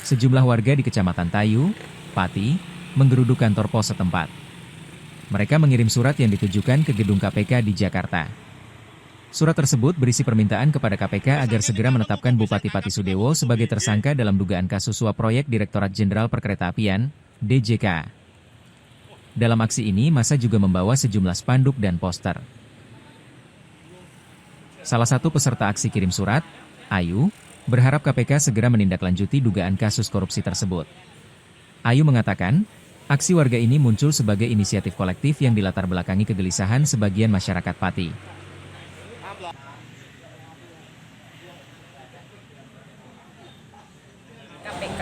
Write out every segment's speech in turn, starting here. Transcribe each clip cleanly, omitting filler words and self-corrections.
Sejumlah warga di Kecamatan Tayu, Pati, menggeruduk kantor pos setempat. Mereka mengirim surat yang ditujukan ke gedung KPK di Jakarta. Surat tersebut berisi permintaan kepada KPK agar segera menetapkan Bupati Pati Sudewo sebagai tersangka dalam dugaan kasus suap proyek Direktorat Jenderal Perkeretaapian, DJK. Dalam aksi ini, massa juga membawa sejumlah spanduk dan poster. Salah satu peserta aksi kirim surat, Ayu, berharap KPK segera menindaklanjuti dugaan kasus korupsi tersebut. Ayu mengatakan, aksi warga ini muncul sebagai inisiatif kolektif yang dilatar belakangi kegelisahan sebagian masyarakat Pati. KPK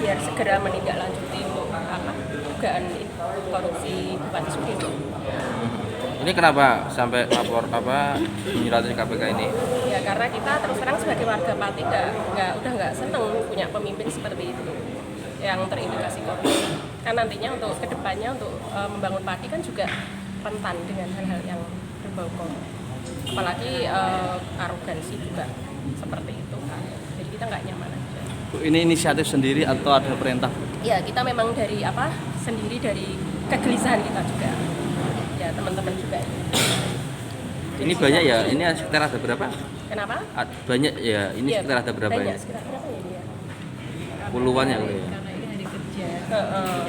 biar segera menindaklanjuti dugaan korupsi Bupati Sudewo. Ini kenapa sampai lapor menyurati KPK ini? Ya karena kita terus terang sebagai warga Pati udah nggak seneng punya pemimpin seperti itu yang terindikasi korupsi. Kan nantinya untuk kedepannya untuk membangun Pati kan juga rentan dengan hal-hal yang berbau korup. Apalagi arogansi juga seperti itu kan. Jadi kita nggak nyaman aja. Ini inisiatif sendiri atau ada perintah? Ya kita memang sendiri dari kegelisahan kita juga. Ya teman-teman juga. Ini banyak ya, ini sekitar ada berapa? Kenapa? Banyak ya, ini Ya, sekitar ada berapa banyak, ya? sekitar berapa ya ini ya? Puluhan ya kali ya? Karena ini hari kerja,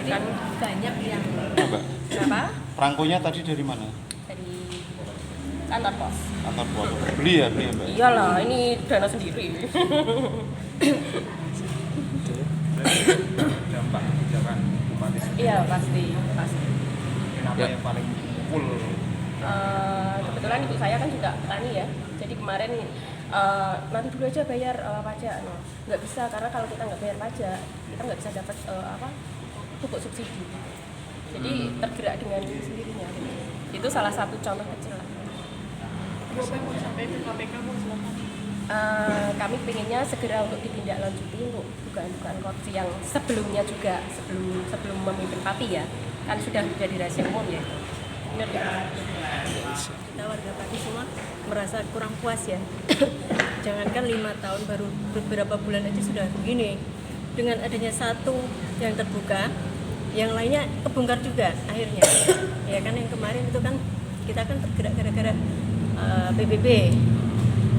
Kan banyak yang Mbak, kenapa? perangkonya tadi dari mana? Dari kantor pos. Kantor pos. Beli ya Mbak? Iyalah, ini dana sendiri. Dampak kebijakan Bupati Iya pasti. kenapa Ya. yang paling full? Kebetulan ibu saya kan juga petani ya. Jadi kemarin nanti dulu aja bayar pajak. No. Nggak bisa karena kalau kita nggak bayar pajak, kita nggak bisa dapat pupuk subsidi. Jadi tergerak dengan sendirinya. Itu salah satu contoh kecil lah. apa yang mau sampai ke KPK mau silakan. Kami pengennya segera untuk ditindaklanjuti untuk dugaan-dugaan korupsi yang sebelumnya juga sebelum memimpin Pati ya kan sudah menjadi rahasia umum ya. Benar ya? Kita warga Pati semua merasa kurang puas ya. Jangankan 5 tahun, baru beberapa bulan aja sudah begini. Dengan adanya satu yang terbuka, yang lainnya kebongkar juga akhirnya. Ya kan yang kemarin itu kan kita kan tergerak gara-gara PBB.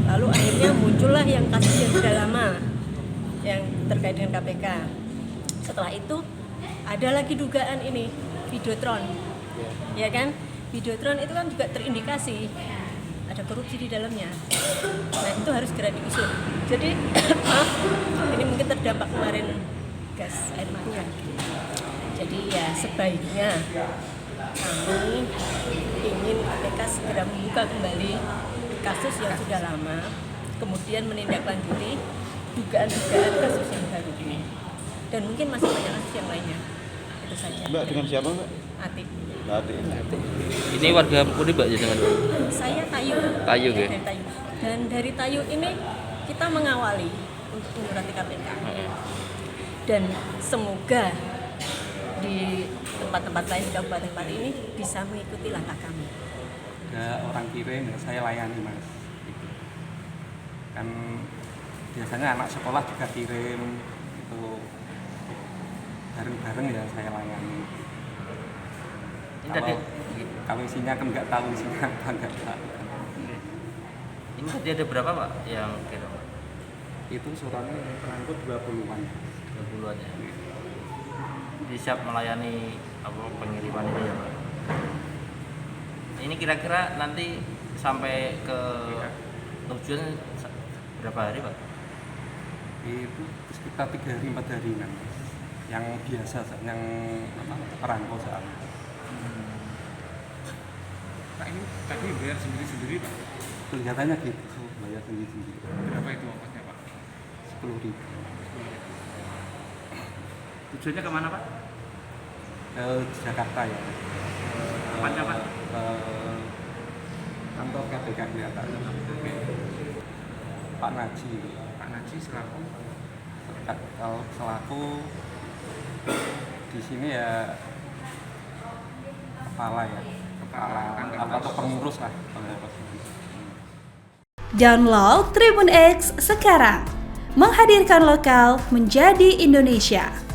Lalu akhirnya muncullah yang kasus yang sudah lama yang terkait dengan KPK. Setelah itu ada lagi dugaan ini Videotron, ya kan? Videotron itu kan juga terindikasi ada korupsi di dalamnya. Nah itu harus segera diusut. Jadi maaf, ini mungkin terdampak kemarin gas air mata. Jadi ya sebaiknya kami ingin KPK segera membuka kembali kasus yang sudah lama, kemudian menindaklanjuti dugaan-dugaan kasus yang baru ini. Dan mungkin masih banyak kasus yang lainnya. Itu saja. Mbak dengan siapa Mbak? Atik. Mbak Ati. Ini warga Puri Mbak ya dengan Saya Tayu. Tayu, Ya, ya? dari Tayu. Dan dari Tayu ini kita mengawali untuk menyurati KPK. Dan semoga di tempat-tempat lain di Kabupaten Pati ini bisa mengikuti langkah kami. Ada orang kirim ya saya layani mas. Gitu. Kan biasanya anak sekolah juga kirim itu bareng-bareng ya saya layani. Kalau isinya kan nggak tahu isinya apa nggak tahu. Ini tadi ada berapa Pak yang kira? Itu suratnya perangkut 20-an. 20-an ya. Jadi siap melayani pengiriman ini ya Pak. Ini kira-kira nanti sampai ke tujuan berapa hari Pak? Itu sekitar 3 hari 4 hari kan. Yang biasa yang perangko soalnya. Pak ini tadi bayar sendiri-sendiri Pak? Kelihatannya gitu, bayar sendiri-sendiri. Berapa itu ongkosnya Pak? 10.000. Tujuannya kemana Pak? Ke Jakarta ya. Tempatnya Pak? Kantor KPK kelihatan. Pak Naji. Pak Naji selaku Selaku di sini ya kepala atau pengurus lah. Download Tribun X sekarang, menghadirkan lokal menjadi Indonesia.